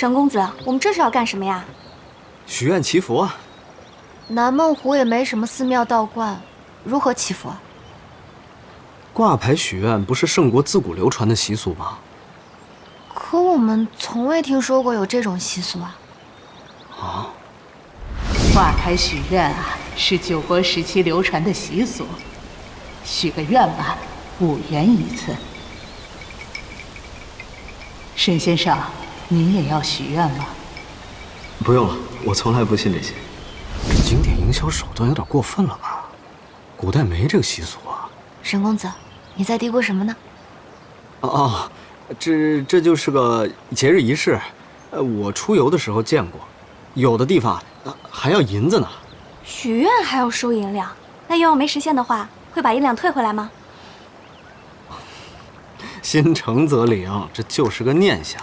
沈公子，我们这是要干什么呀？许愿祈福啊！南梦湖也没什么寺庙道观，如何祈福啊？挂牌许愿不是圣国自古流传的习俗吗？可我们从未听说过有这种习俗啊！啊？挂牌许愿啊，是九国时期流传的习俗。许个愿吧，5元一次。沈先生，您也要许愿吗？不用了，我从来不信这些。这经典营销手段有点过分了吧？古代没这个习俗啊。沈公子，你在嘀咕什么呢？哦，这就是个节日仪式，我出游的时候见过，有的地方还要银子呢。许愿还要收银两，那愿望没实现的话，会把银两退回来吗？心诚则灵，这就是个念想。